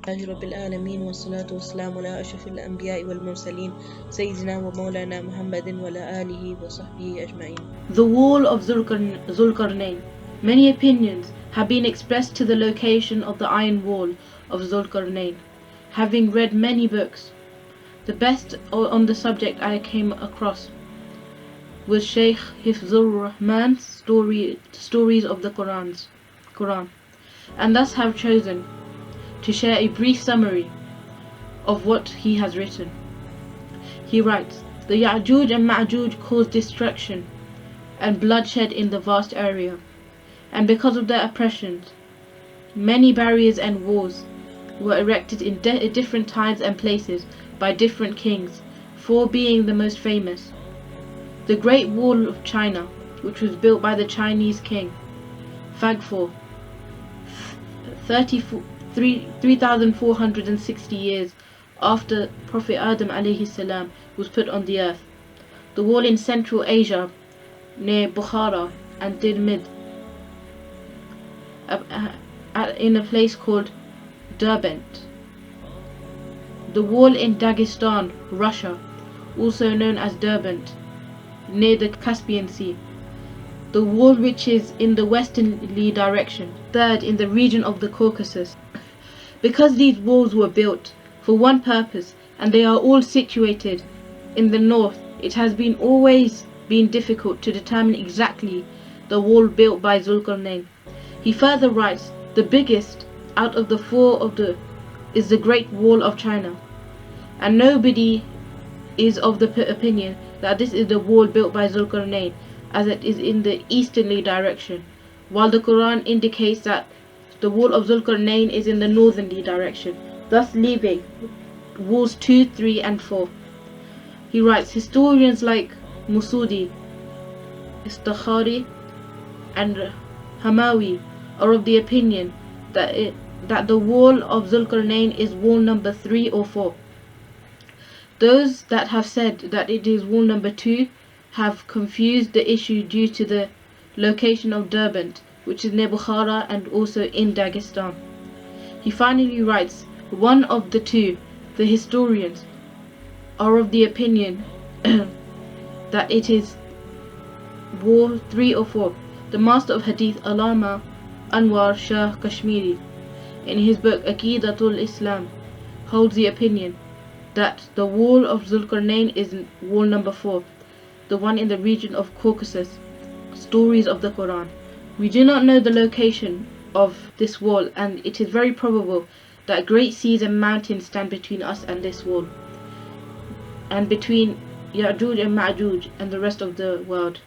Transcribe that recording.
لله رب العالمين والصلاة والسلام على أشرف الأنبياء والمرسلين سيدنا ومولانا محمد وعلى آله وصحبه أجمعين. The wall of Zulkarnain. Many opinions have been expressed to the location of the iron wall of Zulkarnain, having read many books. The best on the subject I came across was Shaykh Hifzur Rahman's stories of the Quran, and thus have chosen to share a brief summary of what he has written. He writes, the Ya'juj and Ma'juj caused destruction and bloodshed in the vast area, and because of their oppressions, many barriers and walls were erected in different times and places by different kings, four being the most famous. The Great Wall of China, which was built by the Chinese king Fagfor 3,460 years after Prophet Adam (alayhi) was put on the earth. The wall in Central Asia near Bukhara and Dirmid in a place called Derbent. The wall in Dagestan, Russia, also known as Derbent, near the Caspian Sea. The wall which is in the westerly direction, third in the region of the Caucasus. Because these walls were built for one purpose and they are all situated in the north, it has always been difficult to determine exactly the wall built by Zulkarnain. He further writes, the biggest out of the four is the Great Wall of China, and nobody is of the opinion that this is the wall built by Zulkarnain, as it is in the easterly direction, while the Quran indicates that the wall of Zulkarnain is in the northerly direction, thus leaving walls 2, 3 and 4. He writes, historians like Musudi, Istakhari and Hamawi are of the opinion that the wall of Zulkarnain is wall number 3 or 4. Those that have said that it is wall number 2 have confused the issue due to the location of Derbent, which is near Bukhara and also in Dagestan. He finally writes, one of the two, the historians, are of the opinion that it is wall 3 or 4. The master of Hadith Allama Anwar Shah Kashmiri, in his book Aqidatul Islam, holds the opinion that the wall of Zulkarnain is wall number 4, the one in the region of Caucasus. Stories of the Quran. We do not know the location of this wall, and it is very probable that great seas and mountains stand between us and this wall, and between Ya'juj and Ma'juj and the rest of the world.